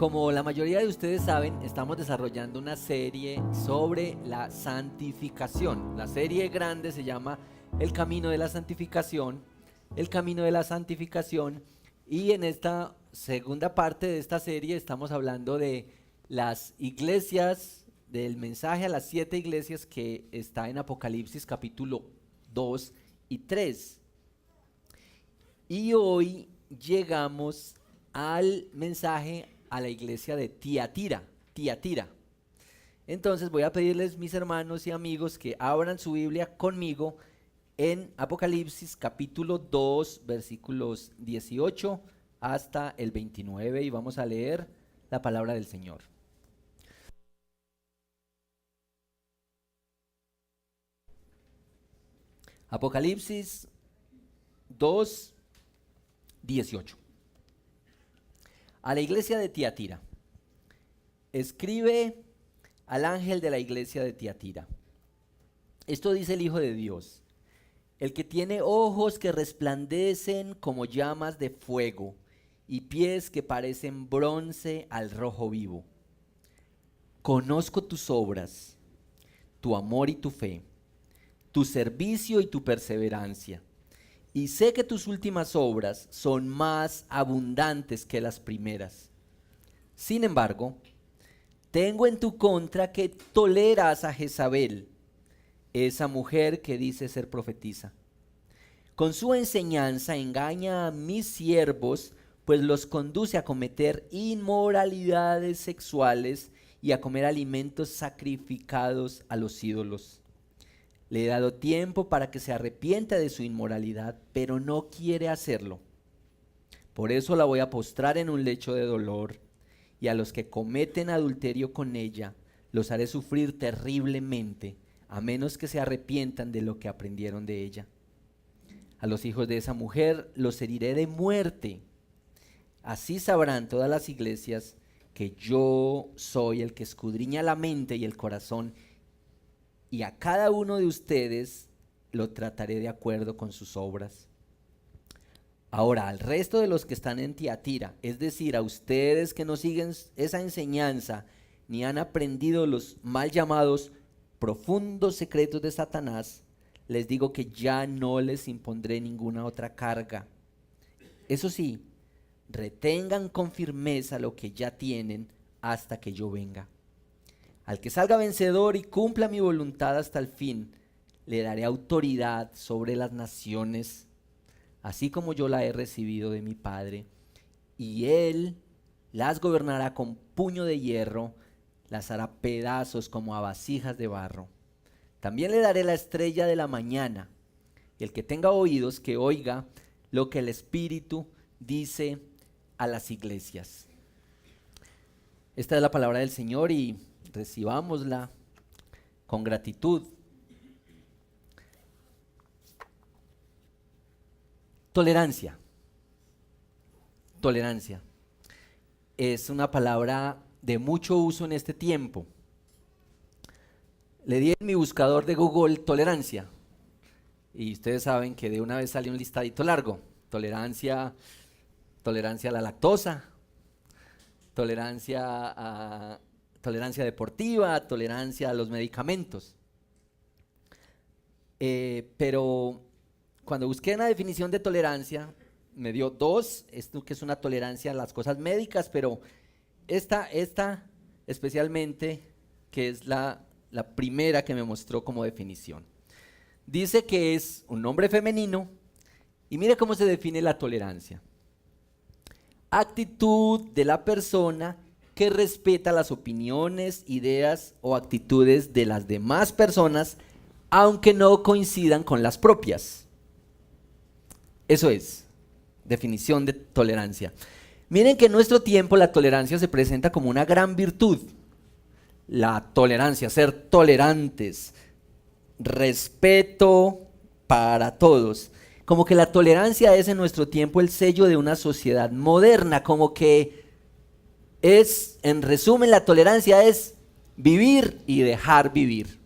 Como la mayoría de ustedes saben, estamos desarrollando una serie sobre la santificación. La serie grande se llama El Camino de la Santificación. El Camino de la Santificación. Y en esta segunda parte de esta serie estamos hablando de las iglesias, del mensaje a las 7 iglesias que está en Apocalipsis capítulo 2 y 3. Y hoy llegamos al mensaje a la iglesia de Tiatira. Entonces voy a pedirles, mis hermanos y amigos, que abran su Biblia conmigo en Apocalipsis capítulo 2, versículos 18 hasta el 29, y vamos a leer la palabra del Señor. Apocalipsis 2, 18. A la iglesia de Tiatira. Escribe al ángel de la iglesia de Tiatira. Esto dice el Hijo de Dios, el que tiene ojos que resplandecen como llamas de fuego y pies que parecen bronce al rojo vivo. Conozco tus obras, tu amor y tu fe, tu servicio y tu perseverancia. Y sé que tus últimas obras son más abundantes que las primeras. Sin embargo, tengo en tu contra que toleras a Jezabel, esa mujer que dice ser profetisa. Con su enseñanza engaña a mis siervos, pues los conduce a cometer inmoralidades sexuales y a comer alimentos sacrificados a los ídolos. Le he dado tiempo para que se arrepienta de su inmoralidad, pero no quiere hacerlo. Por eso la voy a postrar en un lecho de dolor, y a los que cometen adulterio con ella, los haré sufrir terriblemente, a menos que se arrepientan de lo que aprendieron de ella. A los hijos de esa mujer los heriré de muerte. Así sabrán todas las iglesias que yo soy el que escudriña la mente y el corazón, y a cada uno de ustedes lo trataré de acuerdo con sus obras. Ahora, al resto de los que están en Tiatira, es decir, a ustedes que no siguen esa enseñanza, ni han aprendido los mal llamados profundos secretos de Satanás, les digo que ya no les impondré ninguna otra carga. Eso sí, retengan con firmeza lo que ya tienen hasta que yo venga. Al que salga vencedor y cumpla mi voluntad hasta el fin, le daré autoridad sobre las naciones, así como yo la he recibido de mi Padre, y él las gobernará con puño de hierro, las hará pedazos como a vasijas de barro. También le daré la estrella de la mañana. El que tenga oídos, que oiga lo que el Espíritu dice a las iglesias. Esta es la palabra del Señor y recibámosla con gratitud. Tolerancia. Tolerancia. Es una palabra de mucho uso en este tiempo. Le di en mi buscador de Google tolerancia y ustedes saben que de una vez sale un listadito largo. Tolerancia a la lactosa, tolerancia deportiva, tolerancia a los medicamentos. Pero cuando busqué una definición de tolerancia, me dio dos, esto que es una tolerancia a las cosas médicas, pero esta especialmente, que es la primera que me mostró como definición. Dice que es un nombre femenino, y mire cómo se define la tolerancia. Actitud de la persona que respeta las opiniones, ideas o actitudes de las demás personas, aunque no coincidan con las propias. Eso es, definición de tolerancia. Miren que en nuestro tiempo la tolerancia se presenta como una gran virtud. La tolerancia, ser tolerantes, respeto para todos. Como que la tolerancia es en nuestro tiempo el sello de una sociedad moderna, como que es, en resumen, la tolerancia es vivir y dejar vivir.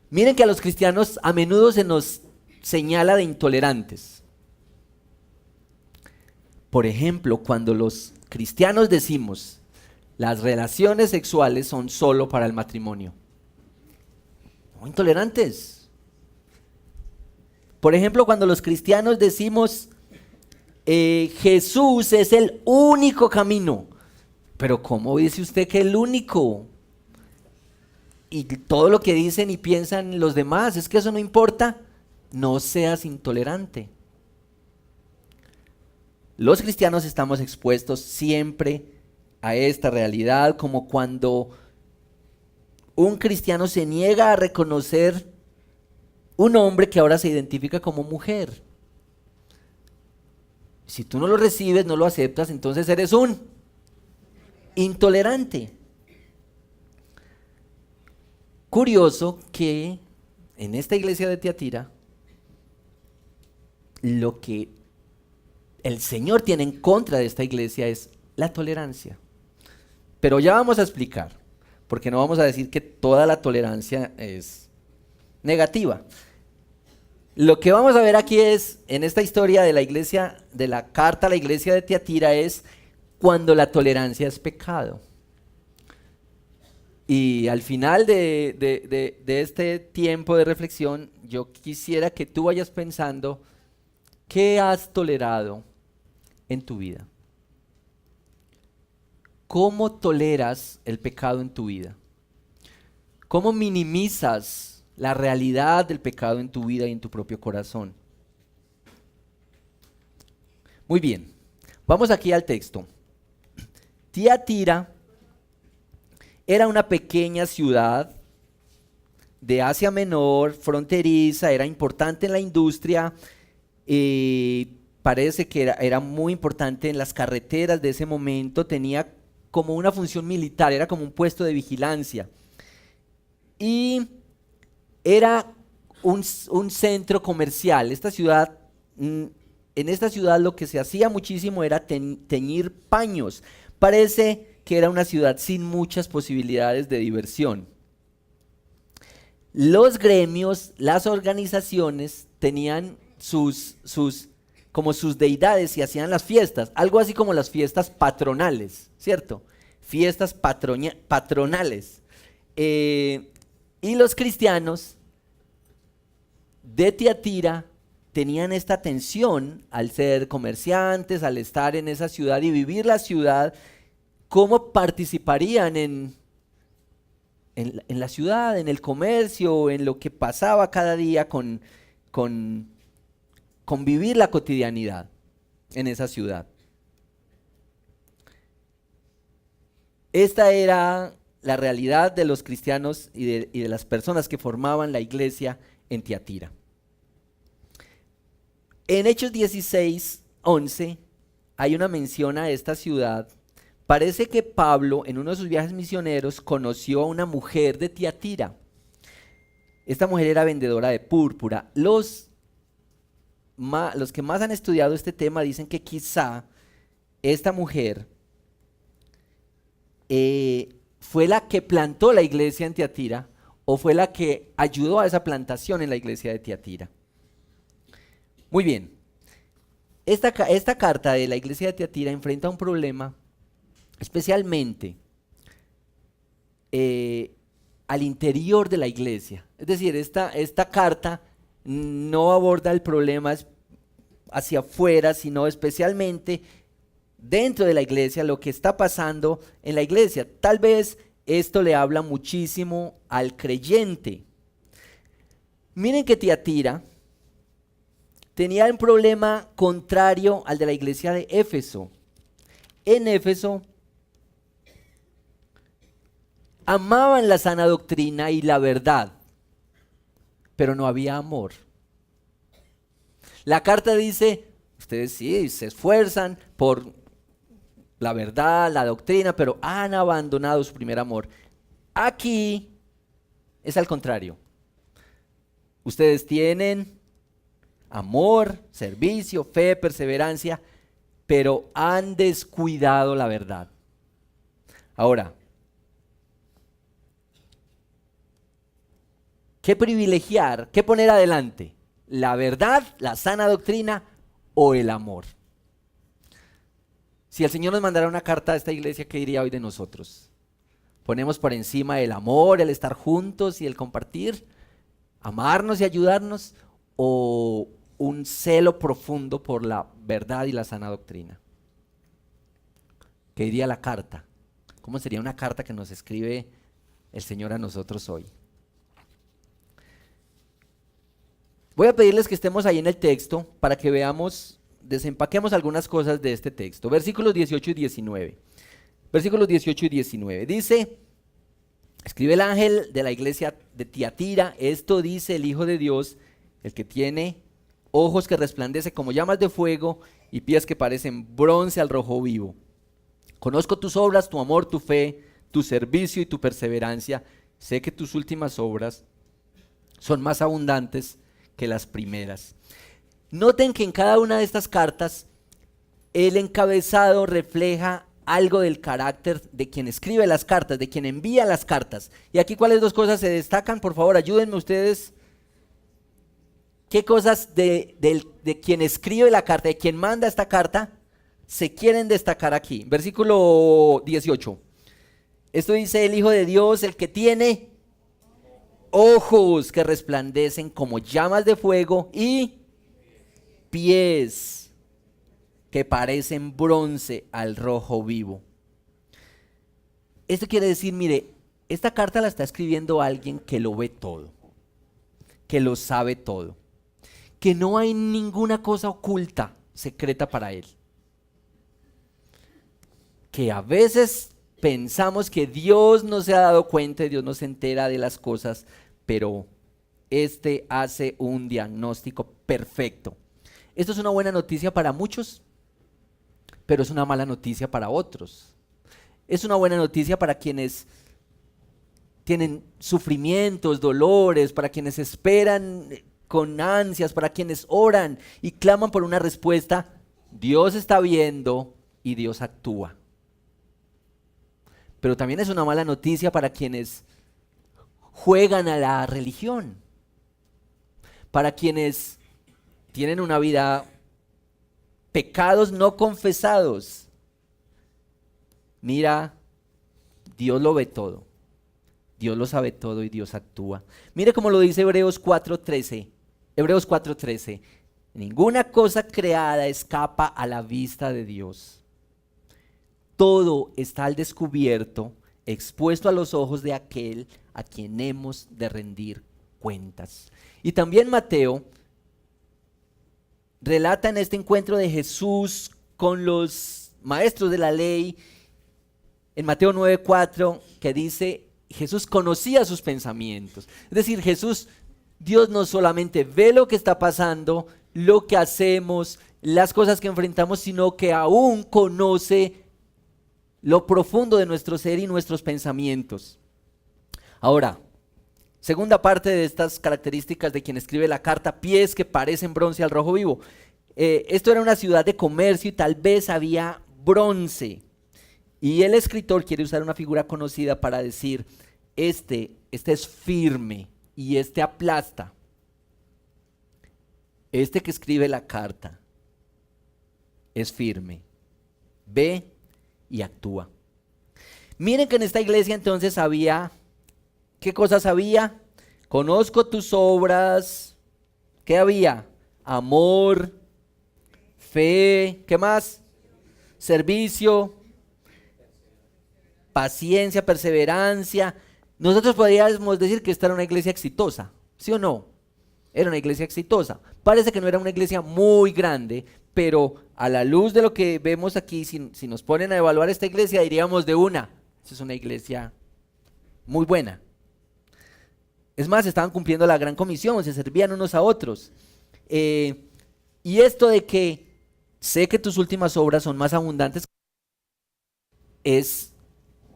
Miren que a los cristianos a menudo se nos señala de intolerantes. Por ejemplo, cuando los cristianos decimos las relaciones sexuales son solo para el matrimonio. Muy intolerantes. Por ejemplo, cuando los cristianos decimos Jesús es el único camino. Pero ¿cómo dice usted que el único? Y todo lo que dicen y piensan los demás, es que eso no importa. No seas intolerante. Los cristianos estamos expuestos siempre a esta realidad, como cuando un cristiano se niega a reconocer un hombre que ahora se identifica como mujer. Si tú no lo recibes, no lo aceptas, entonces eres un intolerante. Curioso que en esta iglesia de Tiatira, lo que el Señor tiene en contra de esta iglesia es la tolerancia. Pero ya vamos a explicar, porque no vamos a decir que toda la tolerancia es negativa. Lo que vamos a ver aquí es, en esta historia de la iglesia, de la carta a la iglesia de Tiatira, es cuando la tolerancia es pecado. Y al final de este tiempo de reflexión, yo quisiera que tú vayas pensando, ¿qué has tolerado en tu vida? ¿Cómo toleras el pecado en tu vida? ¿Cómo minimizas la realidad del pecado en tu vida y en tu propio corazón? Muy bien, vamos aquí al texto. Tiatira era una pequeña ciudad de Asia Menor, fronteriza, era importante en la industria, parece que era muy importante en las carreteras de ese momento, tenía como una función militar, era como un puesto de vigilancia. Y era un centro comercial. Esta ciudad, en esta ciudad lo que se hacía muchísimo era teñir paños. Parece que era una ciudad sin muchas posibilidades de diversión. Los gremios, las organizaciones tenían como sus deidades y hacían las fiestas, algo así como las fiestas patronales, ¿cierto? Fiestas patronales. Y los cristianos de Tiatira tenían esta tensión al ser comerciantes, al estar en esa ciudad y vivir la ciudad. ¿Cómo participarían en la ciudad, en el comercio, en lo que pasaba cada día con vivir la cotidianidad en esa ciudad? Esta era la realidad de los cristianos y de las personas que formaban la iglesia en Tiatira. En Hechos 16:11 hay una mención a esta ciudad. Parece que Pablo, en uno de sus viajes misioneros, conoció a una mujer de Tiatira. Esta mujer era vendedora de púrpura. Los que más han estudiado este tema dicen que quizá esta mujer fue la que plantó la iglesia en Tiatira o fue la que ayudó a esa plantación en la iglesia de Tiatira. Muy bien. Esta carta de la iglesia de Tiatira enfrenta un problema especialmente al interior de la iglesia. Es decir, esta carta no aborda el problema hacia afuera, sino especialmente dentro de la iglesia, lo que está pasando en la iglesia. Tal vez esto le habla muchísimo al creyente. Miren que Tiatira tenía un problema contrario al de la iglesia de Éfeso. En Éfeso amaban la sana doctrina y la verdad, pero no había amor. La carta dice, ustedes sí se esfuerzan por la verdad, la doctrina, pero han abandonado su primer amor. Aquí es al contrario. Ustedes tienen amor, servicio, fe, perseverancia, pero han descuidado la verdad. Ahora, ¿qué privilegiar? ¿Qué poner adelante? ¿La verdad, la sana doctrina o el amor? Si el Señor nos mandara una carta a esta iglesia, ¿qué diría hoy de nosotros? ¿Ponemos por encima el amor, el estar juntos y el compartir, amarnos y ayudarnos, o un celo profundo por la verdad y la sana doctrina? ¿Qué diría la carta? ¿Cómo sería una carta que nos escribe el Señor a nosotros hoy? Voy a pedirles que estemos ahí en el texto para que veamos, desempaquemos algunas cosas de este texto. Versículos 18 y 19. Versículos 18 y 19. Dice, escribe el ángel de la iglesia de Tiatira, esto dice el Hijo de Dios, el que tiene ojos que resplandecen como llamas de fuego y pies que parecen bronce al rojo vivo. Conozco tus obras, tu amor, tu fe, tu servicio y tu perseverancia. Sé que tus últimas obras son más abundantes que las primeras. Noten que en cada una de estas cartas el encabezado refleja algo del carácter de quien escribe las cartas, de quien envía las cartas. Y aquí, ¿cuáles dos cosas se destacan? Por favor, ayúdenme ustedes. ¿Qué cosas de quien escribe la carta, de quien manda esta carta, se quieren destacar aquí? Versículo 18. Esto dice el Hijo de Dios, el que tiene ojos que resplandecen como llamas de fuego y pies que parecen bronce al rojo vivo. Esto quiere decir, mire, esta carta la está escribiendo alguien que lo ve todo, que lo sabe todo, que no hay ninguna cosa oculta, secreta para él. Que a veces pensamos que Dios no se ha dado cuenta, Dios no se entera de las cosas, pero este hace un diagnóstico perfecto. Esto es una buena noticia para muchos, pero es una mala noticia para otros. Es una buena noticia para quienes tienen sufrimientos, dolores, para quienes esperan con ansias, para quienes oran y claman por una respuesta. Dios está viendo y Dios actúa. Pero también es una mala noticia para quienes juegan a la religión, para quienes tienen una vida, pecados no confesados. Mira, Dios lo ve todo, Dios lo sabe todo y Dios actúa. Mire cómo lo dice Hebreos 4:13. Hebreos 4:13. Ninguna cosa creada escapa a la vista de Dios. Todo está al descubierto, expuesto a los ojos de aquel a quien hemos de rendir cuentas. Y también Mateo relata en este encuentro de Jesús con los maestros de la ley, en Mateo 9:4, que dice, Jesús conocía sus pensamientos. Es decir, Dios no solamente ve lo que está pasando, lo que hacemos, las cosas que enfrentamos, sino que aún conoce lo profundo de nuestro ser y nuestros pensamientos. Ahora, segunda parte de estas características de quien escribe la carta, pies que parecen bronce al rojo vivo. Esto era una ciudad de comercio y tal vez había bronce. Y el escritor quiere usar una figura conocida para decir, este es firme y este aplasta. Este que escribe la carta es firme, ve y actúa. Miren que en esta iglesia entonces había, ¿qué cosas había? Conozco tus obras. ¿Qué había? Amor, fe, ¿qué más? Servicio, paciencia, perseverancia. Nosotros podríamos decir que esta era una iglesia exitosa, ¿sí o no? Era una iglesia exitosa. Parece que no era una iglesia muy grande, pero a la luz de lo que vemos aquí, si nos ponen a evaluar esta iglesia, diríamos de una, esta es una iglesia muy buena. Es más, estaban cumpliendo la gran comisión, se servían unos a otros. Y esto de que sé que tus últimas obras son más abundantes, es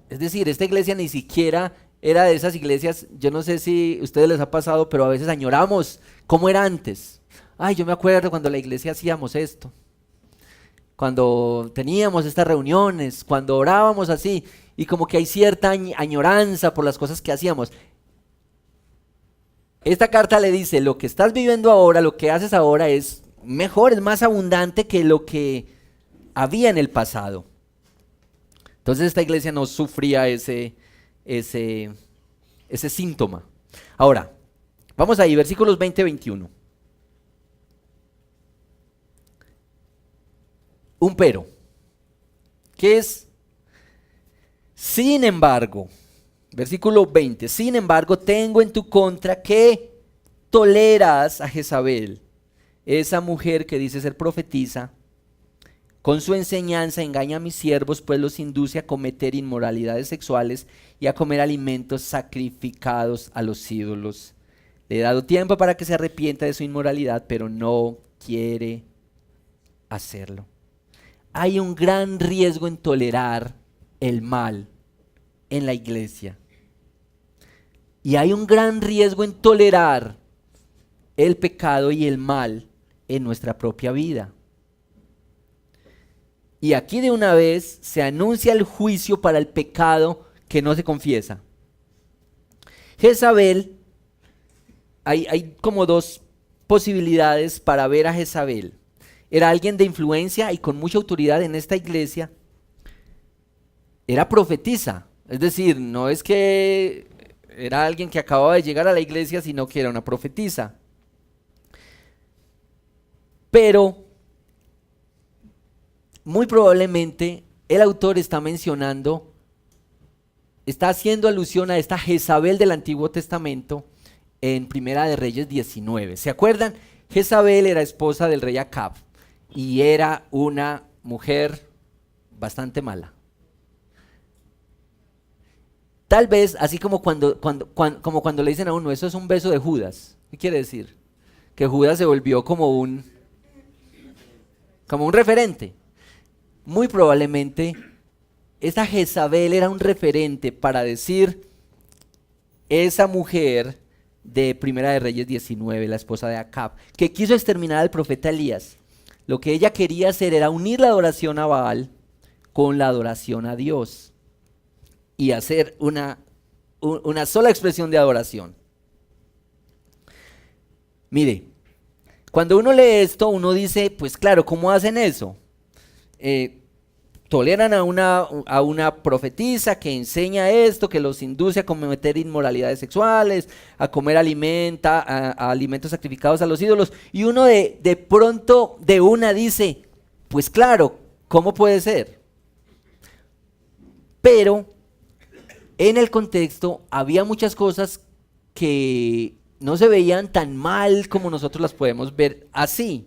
decir, esta iglesia ni siquiera era de esas iglesias, yo no sé si a ustedes les ha pasado, pero a veces añoramos cómo era antes. Ay, yo me acuerdo cuando la iglesia hacíamos esto, cuando teníamos estas reuniones, cuando orábamos así, y como que hay cierta añoranza por las cosas que hacíamos. Esta carta le dice, lo que estás viviendo ahora, lo que haces ahora es mejor, es más abundante que lo que había en el pasado. Entonces esta iglesia no sufría ese síntoma. Ahora, vamos ahí, versículos 20-21. Un pero. ¿Qué es? Sin embargo, versículo 20, sin embargo, tengo en tu contra que toleras a Jezabel, esa mujer que dice ser profetisa. Con su enseñanza engaña a mis siervos, pues los induce a cometer inmoralidades sexuales y a comer alimentos sacrificados a los ídolos. Le he dado tiempo para que se arrepienta de su inmoralidad, pero no quiere hacerlo. Hay un gran riesgo en tolerar el mal en la iglesia. Y hay un gran riesgo en tolerar el pecado y el mal en nuestra propia vida. Y aquí de una vez se anuncia el juicio para el pecado que no se confiesa. Jezabel, hay como dos posibilidades para ver a Jezabel. Era alguien de influencia y con mucha autoridad en esta iglesia. Era profetisa, es decir, no es que era alguien que acababa de llegar a la iglesia, sino que era una profetisa. Pero muy probablemente el autor está haciendo alusión a esta Jezabel del Antiguo Testamento en Primera de Reyes 19. ¿Se acuerdan? Jezabel era esposa del rey Acab y era una mujer bastante mala. Tal vez así como cuando le dicen a uno, eso es un beso de Judas. ¿Qué quiere decir? Que Judas se volvió como un referente. Muy probablemente esta Jezabel era un referente para decir esa mujer de Primera de Reyes 19, la esposa de Acab, que quiso exterminar al profeta Elías. Lo que ella quería hacer era unir la adoración a Baal con la adoración a Dios y hacer una sola expresión de adoración. Mire, cuando uno lee esto, uno dice, pues claro, ¿cómo hacen eso? Toleran a una profetisa que enseña esto, que los induce a cometer inmoralidades sexuales, a comer a alimentos sacrificados a los ídolos, y uno de pronto de una dice, pues claro, ¿cómo puede ser? Pero en el contexto había muchas cosas que no se veían tan mal como nosotros las podemos ver así.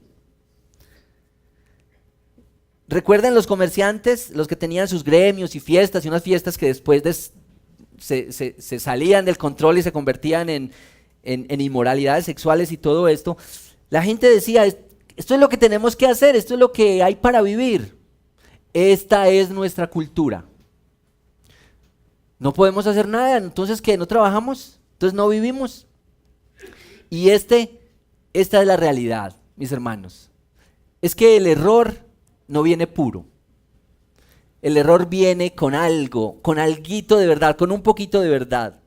¿Recuerdan los comerciantes, los que tenían sus gremios y fiestas, y unas fiestas que después se salían del control y se convertían en inmoralidades sexuales y todo esto? La gente decía, esto es lo que tenemos que hacer, esto es lo que hay para vivir. Esta es nuestra cultura. No podemos hacer nada, entonces ¿qué? ¿No trabajamos? Entonces no vivimos. Y esta es la realidad, mis hermanos. Es que el error no viene puro. El error viene con algo, con alguito de verdad, con un poquito de verdad.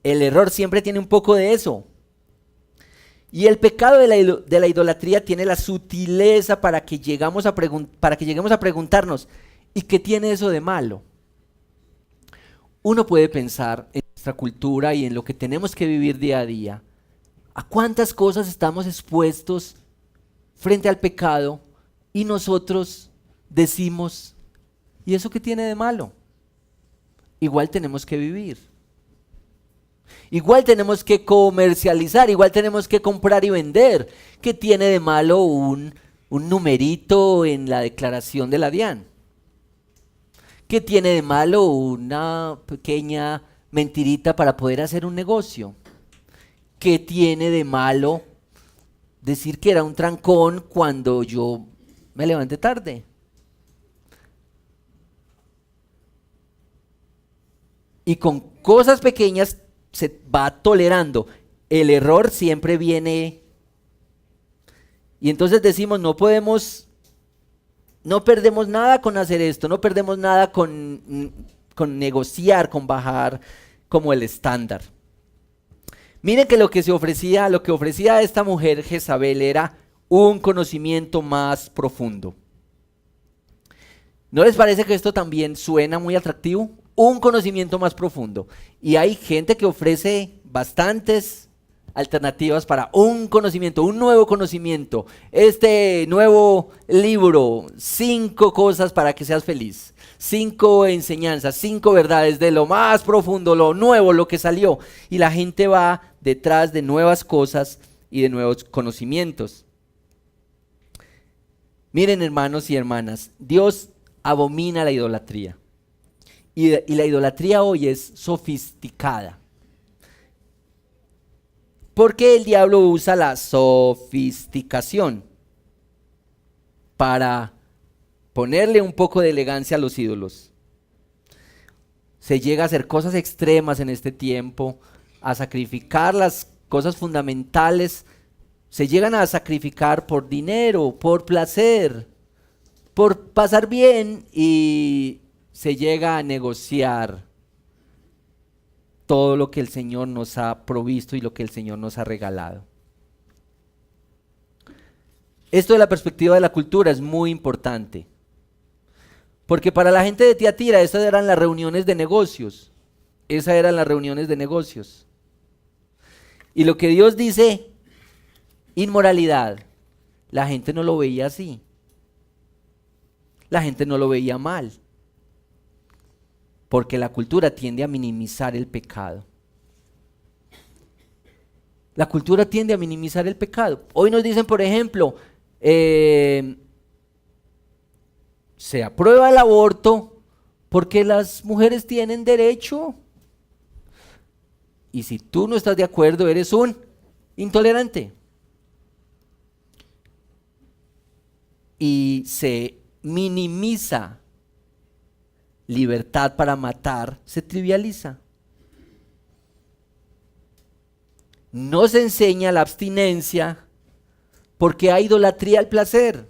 El error siempre tiene un poco de eso. Y el pecado de la idolatría tiene la sutileza para que lleguemos a preguntarnos, ¿y qué tiene eso de malo? Uno puede pensar en nuestra cultura y en lo que tenemos que vivir día a día. ¿A cuántas cosas estamos expuestos frente al pecado? Y nosotros decimos, ¿y eso qué tiene de malo? Igual tenemos que vivir. Igual tenemos que comercializar, igual tenemos que comprar y vender. ¿Qué tiene de malo un numerito en la declaración de la DIAN? ¿Qué tiene de malo una pequeña mentirita para poder hacer un negocio? ¿Qué tiene de malo decir que era un trancón cuando yo me levanté tarde? Y con cosas pequeñas se va tolerando. El error siempre viene. Y entonces decimos, no perdemos nada con hacer esto, no perdemos nada con negociar, con bajar como el estándar. Miren que lo que ofrecía a esta mujer Jezabel era un conocimiento más profundo. ¿No les parece que esto también suena muy atractivo? Un conocimiento más profundo. Y hay gente que ofrece bastantes alternativas para un conocimiento, un nuevo conocimiento. Este nuevo libro, 5 cosas para que seas feliz. 5 enseñanzas, 5 verdades de lo más profundo, lo nuevo, lo que salió. Y la gente va detrás de nuevas cosas y de nuevos conocimientos. Miren, hermanos y hermanas, Dios abomina la idolatría. Y la idolatría hoy es sofisticada. Porque el diablo usa la sofisticación para ponerle un poco de elegancia a los ídolos. Se llega a hacer cosas extremas en este tiempo, a sacrificar las cosas fundamentales. Se llegan a sacrificar por dinero, por placer, por pasar bien, y se llega a negociar todo lo que el Señor nos ha provisto y lo que el Señor nos ha regalado. Esto de la perspectiva de la cultura es muy importante, porque para la gente de Tiatira esas eran las reuniones de negocios. Esas eran las reuniones de negocios. Y lo que Dios dice, inmoralidad, la gente no lo veía así. La gente no lo veía mal, porque la cultura tiende a minimizar el pecado. La cultura tiende a minimizar el pecado. Hoy nos dicen, por ejemplo, se aprueba el aborto porque las mujeres tienen derecho. Y si tú no estás de acuerdo, eres un intolerante. Y se minimiza libertad para matar, se trivializa. No se enseña la abstinencia porque hay idolatría al placer.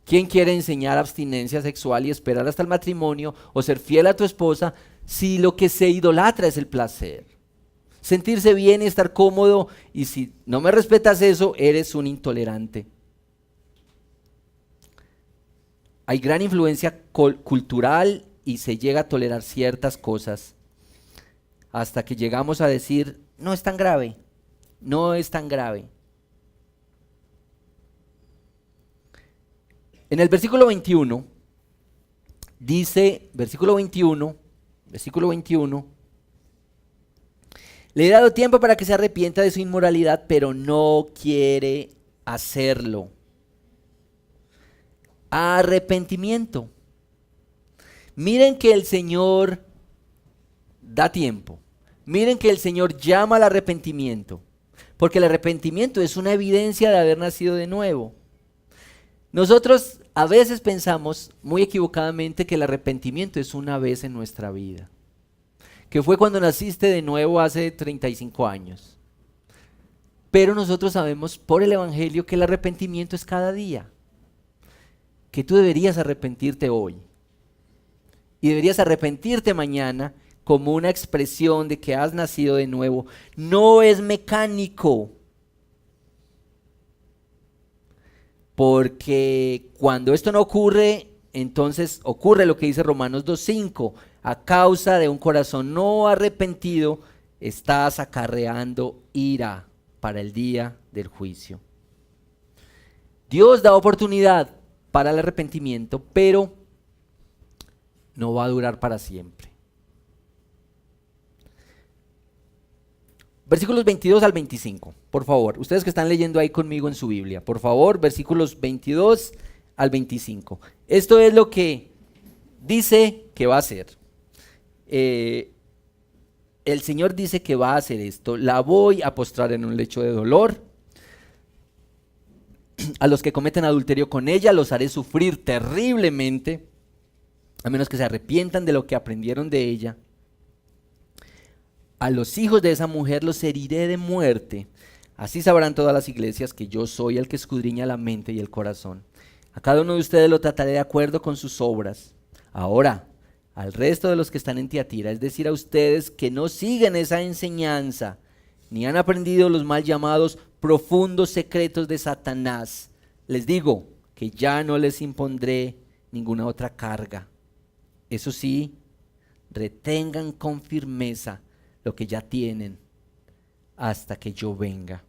¿Quién quiere enseñar abstinencia sexual y esperar hasta el matrimonio o ser fiel a tu esposa si lo que se idolatra es el placer? Sentirse bien y estar cómodo, y si no me respetas eso, eres un intolerante. Hay gran influencia cultural y se llega a tolerar ciertas cosas hasta que llegamos a decir, no es tan grave, no es tan grave. En el versículo 21, dice, versículo 21, le he dado tiempo para que se arrepienta de su inmoralidad, pero no quiere hacerlo. Arrepentimiento. Miren que el Señor da tiempo. Miren que el Señor llama al arrepentimiento, porque el arrepentimiento es una evidencia de haber nacido de nuevo. Nosotros a veces pensamos muy equivocadamente que el arrepentimiento es una vez en nuestra vida, que fue cuando naciste de nuevo hace 35 años. Pero nosotros sabemos por el Evangelio que el arrepentimiento es cada día, que tú deberías arrepentirte hoy y deberías arrepentirte mañana como una expresión de que has nacido de nuevo. No es mecánico, porque cuando esto no ocurre, entonces ocurre lo que dice Romanos 2:5, a causa de un corazón no arrepentido, estás acarreando ira para el día del juicio. Dios da oportunidad para el arrepentimiento, pero no va a durar para siempre. Versículos 22 al 25, por favor. Ustedes que están leyendo ahí conmigo en su Biblia, por favor, versículos 22 al 25. Esto es lo que dice que va a hacer. El Señor dice que va a hacer esto. La voy a postrar en un lecho de dolor. A los que cometen adulterio con ella los haré sufrir terriblemente, a menos que se arrepientan de lo que aprendieron de ella. A los hijos de esa mujer los heriré de muerte. Así sabrán todas las iglesias que yo soy el que escudriña la mente y el corazón. A cada uno de ustedes lo trataré de acuerdo con sus obras. Ahora, al resto de los que están en Tiatira, es decir, a ustedes que no siguen esa enseñanza, ni han aprendido los mal llamados profundos secretos de Satanás, les digo que ya no les impondré ninguna otra carga. Eso sí, retengan con firmeza lo que ya tienen hasta que yo venga.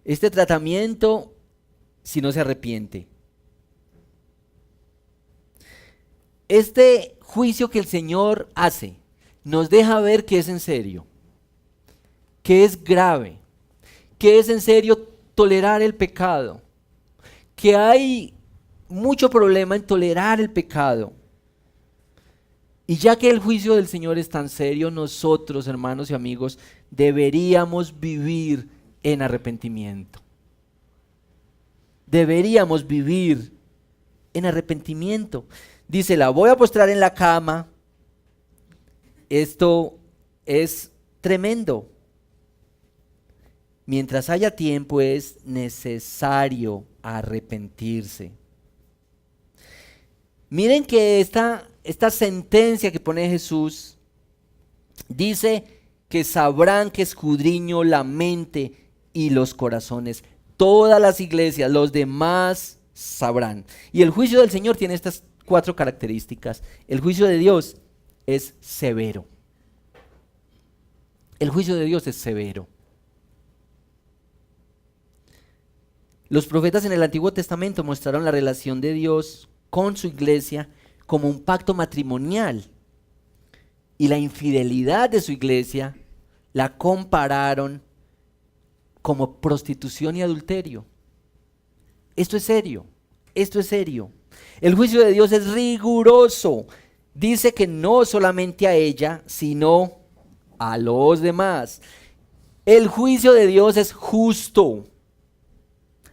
Este tratamiento, si no se arrepiente. Este juicio que el Señor hace nos deja ver que es en serio, que es grave, que es en serio tolerar el pecado, que hay mucho problema en tolerar el pecado. Y ya que el juicio del Señor es tan serio, nosotros, hermanos y amigos, deberíamos vivir en arrepentimiento. Deberíamos vivir en arrepentimiento. Dice, la voy a postrar en la cama. Esto es tremendo. Mientras haya tiempo es necesario arrepentirse. Miren que esta sentencia que pone Jesús dice que sabrán que escudriño la mente y los corazones. Todas las iglesias, los demás sabrán. Y el juicio del Señor tiene estas 4 características. El juicio de Dios es severo. El juicio de Dios es severo. Los profetas en el Antiguo Testamento mostraron la relación de Dios con su iglesia como un pacto matrimonial, y la infidelidad de su iglesia la compararon como prostitución y adulterio. Esto es serio, esto es serio. El juicio de Dios es riguroso. Dice que no solamente a ella, sino a los demás. El juicio de Dios es justo,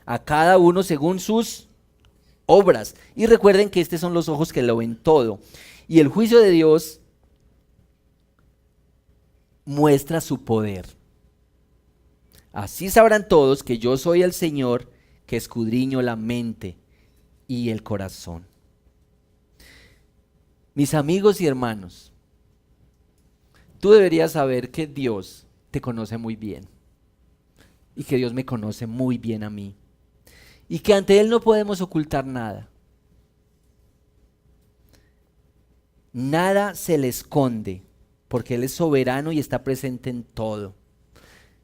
a cada uno según sus obras. Y recuerden que estos son los ojos que lo ven todo. Y el juicio de Dios muestra su poder. Así sabrán todos que yo soy el Señor, que escudriño la mente y el corazón. Mis amigos y hermanos, tú deberías saber que Dios te conoce muy bien y que Dios me conoce muy bien a mí y que ante Él no podemos ocultar nada. Nada se le esconde porque Él es soberano y está presente en todo.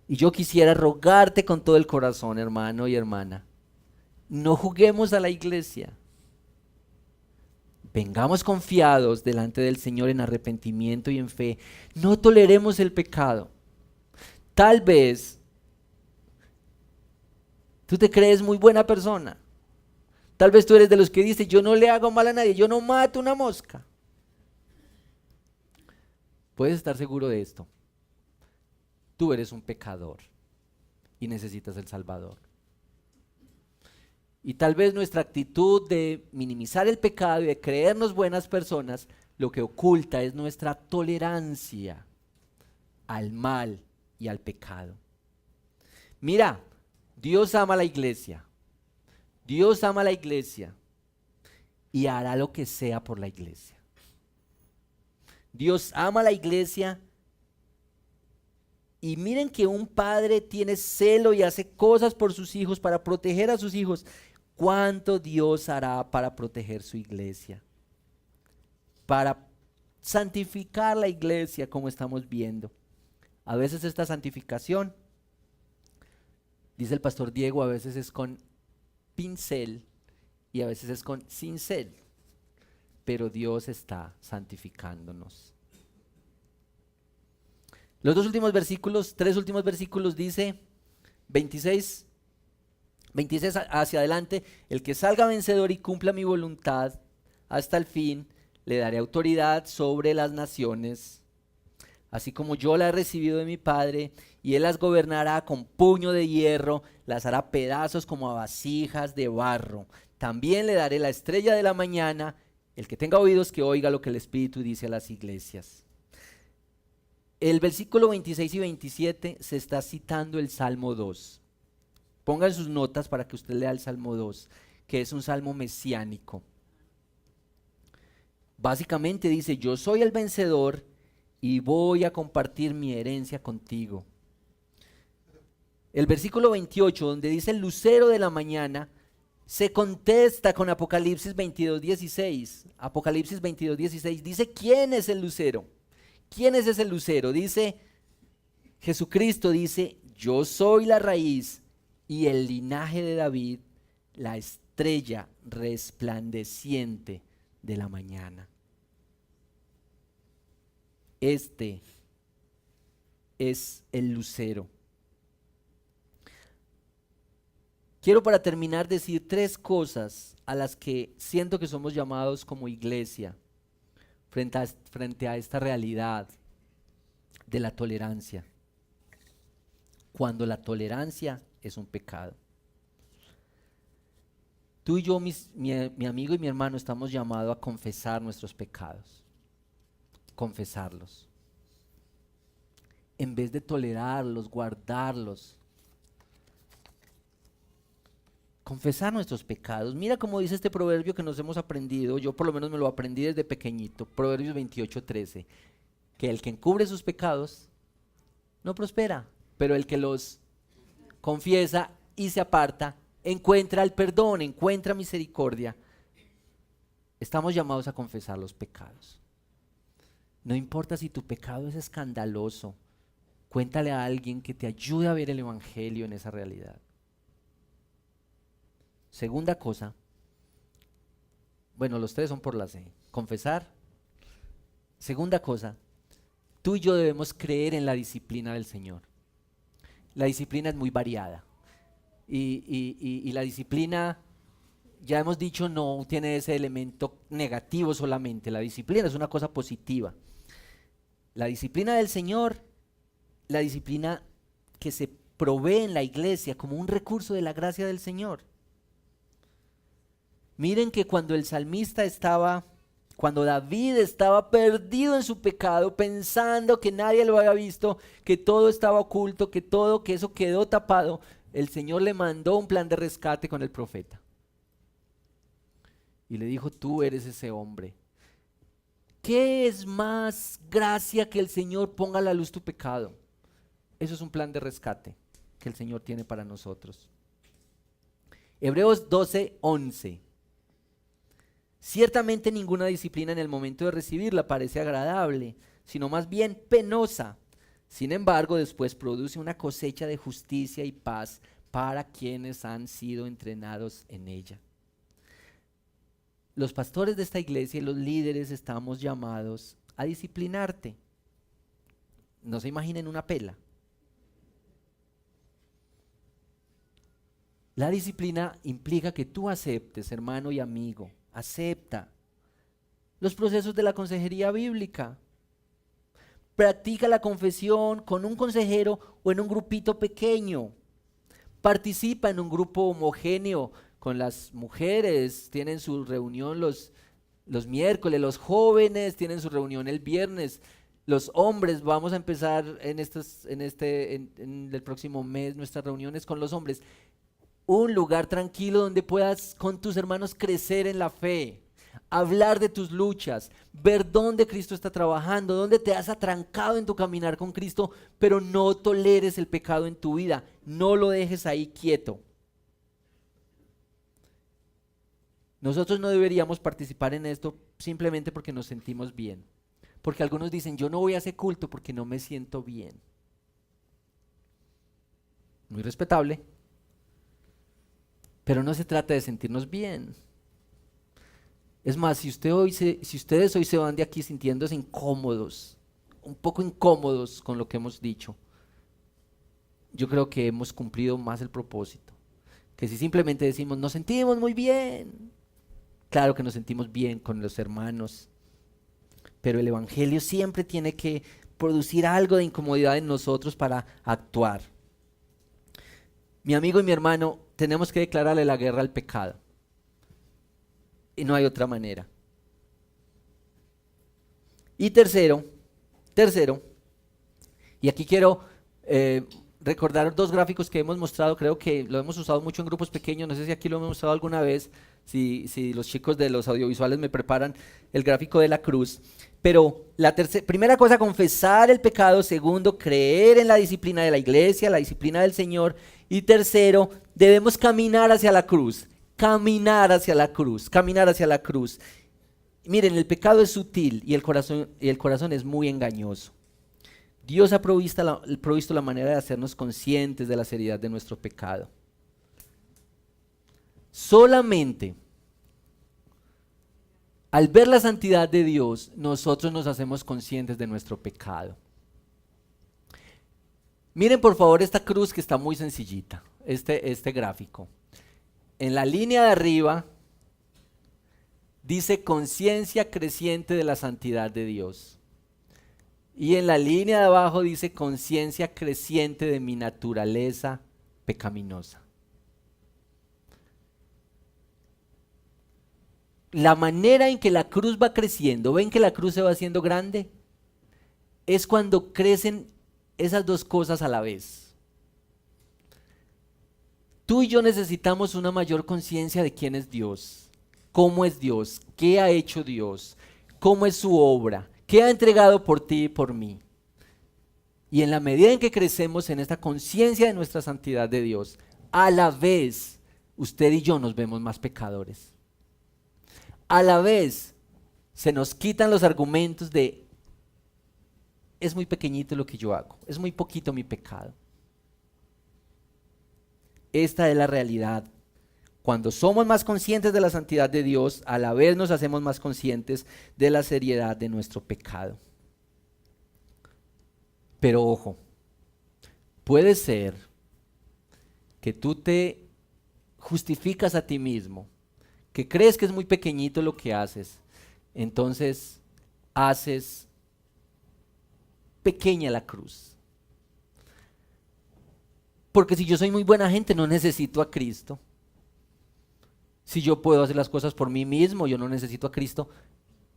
Y yo quisiera rogarte con todo el corazón, hermano y hermana, no juguemos a la iglesia. Vengamos confiados delante del Señor en arrepentimiento y en fe. No toleremos el pecado. Tal vez tú te crees muy buena persona. Tal vez tú eres de los que dice, yo no le hago mal a nadie, yo no mato una mosca. Puedes estar seguro de esto. Tú eres un pecador y necesitas el Salvador. Y tal vez nuestra actitud de minimizar el pecado y de creernos buenas personas, lo que oculta es nuestra tolerancia al mal y al pecado. Mira, Dios ama a la iglesia. Dios ama a la iglesia y hará lo que sea por la iglesia. Dios ama a la iglesia. Y miren que un padre tiene celo y hace cosas por sus hijos para proteger a sus hijos. ¿Cuánto Dios hará para proteger su iglesia? Para santificar la iglesia, como estamos viendo. A veces esta santificación, dice el pastor Diego, a veces es con pincel y a veces es con cincel. Pero Dios está santificándonos. Los 3 últimos versículos dice 26 hacia adelante, el que salga vencedor y cumpla mi voluntad hasta el fin, le daré autoridad sobre las naciones, así como yo la he recibido de mi Padre, y él las gobernará con puño de hierro, las hará pedazos como a vasijas de barro. También le daré la estrella de la mañana. El que tenga oídos que oiga lo que el Espíritu dice a las iglesias. El versículo 26 y 27 se está citando el Salmo 2. Pongan sus notas para que usted lea el Salmo 2, que es un salmo mesiánico. Básicamente dice, yo soy el vencedor y voy a compartir mi herencia contigo. El versículo 28, donde dice el lucero de la mañana, se contesta con Apocalipsis 22:16. Apocalipsis 22:16 dice, ¿quién es el lucero? ¿Quién es ese lucero? Dice, Jesucristo dice, yo soy la raíz y el linaje de David, la estrella resplandeciente de la mañana. Este es el lucero. Quiero para terminar decir 3 cosas a las que siento que somos llamados como iglesia frente a esta realidad de la tolerancia, cuando la tolerancia es un pecado. Tú y yo, mi amigo y mi hermano, estamos llamados a confesar nuestros pecados, confesarlos, en vez de tolerarlos, guardarlos. Confesar nuestros pecados. Mira cómo dice este proverbio que nos hemos aprendido, yo por lo menos me lo aprendí desde pequeñito, Proverbios 28:13, que el que encubre sus pecados no prospera, pero el que los confiesa y se aparta encuentra el perdón, encuentra misericordia. Estamos llamados a confesar los pecados. No importa si tu pecado es escandaloso, cuéntale a alguien que te ayude a ver el evangelio en esa realidad. Segunda cosa, bueno, los 3 son por la C, confesar. Segunda cosa, tú y yo debemos creer en la disciplina del Señor. La disciplina es muy variada y la disciplina, ya hemos dicho, no tiene ese elemento negativo solamente. La disciplina es una cosa positiva. La disciplina del Señor, la disciplina que se provee en la iglesia como un recurso de la gracia del Señor. Miren que cuando David estaba perdido en su pecado, pensando que nadie lo había visto, que todo estaba oculto, que eso quedó tapado, el Señor le mandó un plan de rescate con el profeta. Y le dijo, tú eres ese hombre. ¿Qué es más gracia que el Señor ponga a la luz tu pecado? Eso es un plan de rescate que el Señor tiene para nosotros. Hebreos 12:11. Ciertamente ninguna disciplina en el momento de recibirla parece agradable, sino más bien penosa. Sin embargo, después produce una cosecha de justicia y paz para quienes han sido entrenados en ella. Los pastores de esta iglesia y los líderes estamos llamados a disciplinarte. No se imaginen una pela. La disciplina implica que tú aceptes, hermano y amigo, acepta los procesos de la consejería bíblica. Practica la confesión con un consejero o en un grupito pequeño. Participa en un grupo homogéneo con las mujeres. Tienen su reunión los miércoles, los jóvenes tienen su reunión el viernes. Los hombres, vamos a empezar en el próximo mes nuestras reuniones con los hombres. Un lugar tranquilo donde puedas con tus hermanos crecer en la fe, hablar de tus luchas, ver dónde Cristo está trabajando, dónde te has atrancado en tu caminar con Cristo, pero no toleres el pecado en tu vida, no lo dejes ahí quieto. Nosotros no deberíamos participar en esto simplemente porque nos sentimos bien, porque algunos dicen, yo no voy a ese culto porque no me siento bien. Muy respetable. Pero no se trata de sentirnos bien. Es más, si ustedes hoy se van de aquí sintiéndose incómodos, un poco incómodos con lo que hemos dicho, yo creo que hemos cumplido más el propósito. Que si simplemente decimos, nos sentimos muy bien. Claro que nos sentimos bien con los hermanos, pero el evangelio siempre tiene que producir algo de incomodidad en nosotros para actuar. Mi amigo y mi hermano, tenemos que declararle la guerra al pecado. Y no hay otra manera. Y tercero, y aquí quiero recordar 2 gráficos que hemos mostrado, creo que lo hemos usado mucho en grupos pequeños, no sé si aquí lo hemos usado alguna vez, si los chicos de los audiovisuales me preparan el gráfico de la cruz. Pero primera cosa, confesar el pecado. Segundo, creer en la disciplina de la iglesia, la disciplina del Señor. Y tercero, debemos caminar hacia la cruz. caminar hacia la cruz, caminar hacia la cruz. Miren, el pecado es sutil y el corazón es muy engañoso. Dios ha provisto la manera de hacernos conscientes de la seriedad de nuestro pecado. Solamente al ver la santidad de Dios, nosotros nos hacemos conscientes de nuestro pecado. Miren por favor esta cruz que está muy sencillita, este gráfico. En la línea de arriba dice conciencia creciente de la santidad de Dios. Y en la línea de abajo dice conciencia creciente de mi naturaleza pecaminosa. La manera en que la cruz va creciendo, ven que la cruz se va haciendo grande, es cuando crecen esas dos cosas a la vez. Tú y yo necesitamos una mayor conciencia de quién es Dios, cómo es Dios, qué ha hecho Dios, cómo es su obra, qué ha entregado por ti y por mí. Y en la medida en que crecemos en esta conciencia de nuestra santidad de Dios, a la vez usted y yo nos vemos más pecadores. A la vez se nos quitan los argumentos de es muy pequeñito lo que yo hago, es muy poquito mi pecado. Esta es la realidad. Cuando somos más conscientes de la santidad de Dios, a la vez nos hacemos más conscientes de la seriedad de nuestro pecado. Pero ojo, puede ser que tú te justificas a ti mismo, que crees que es muy pequeñito lo que haces, entonces haces pequeña la cruz. Porque si yo soy muy buena gente, no necesito a Cristo. Si yo puedo hacer las cosas por mí mismo, yo no necesito a Cristo.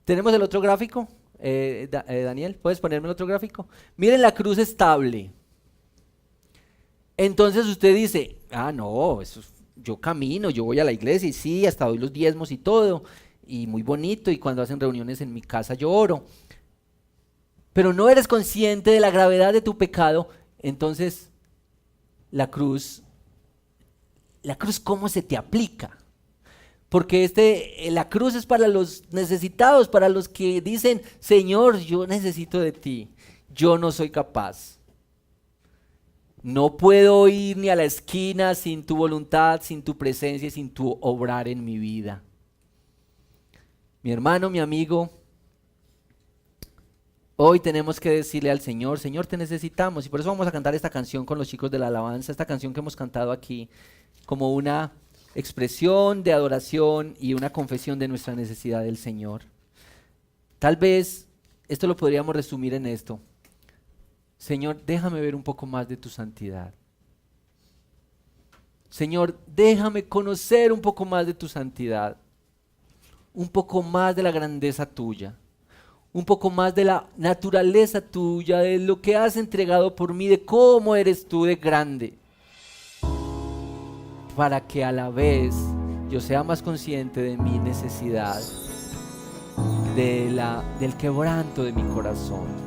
¿Tenemos el otro gráfico? Daniel, ¿puedes ponerme el otro gráfico? Miren la cruz estable. Entonces usted dice, no, yo camino, yo voy a la iglesia y sí, hasta doy los diezmos y todo, y muy bonito, y cuando hacen reuniones en mi casa yo oro. Pero no eres consciente de la gravedad de tu pecado, entonces la cruz, ¿cómo se te aplica? Porque la cruz es para los necesitados, para los que dicen, Señor, yo necesito de ti, yo no soy capaz. No puedo ir ni a la esquina sin tu voluntad, sin tu presencia, sin tu obrar en mi vida. Mi hermano, mi amigo, hoy tenemos que decirle al Señor, Señor, te necesitamos. Y por eso vamos a cantar esta canción con los chicos de la alabanza, esta canción que hemos cantado aquí, como una expresión de adoración y una confesión de nuestra necesidad del Señor. Tal vez esto lo podríamos resumir en esto. Señor, déjame ver un poco más de tu santidad. Señor, déjame conocer un poco más de tu santidad, un poco más de la grandeza tuya, un poco más de la naturaleza tuya, de lo que has entregado por mí, de cómo eres tú de grande, para que a la vez yo sea más consciente de mi necesidad, del quebranto de mi corazón.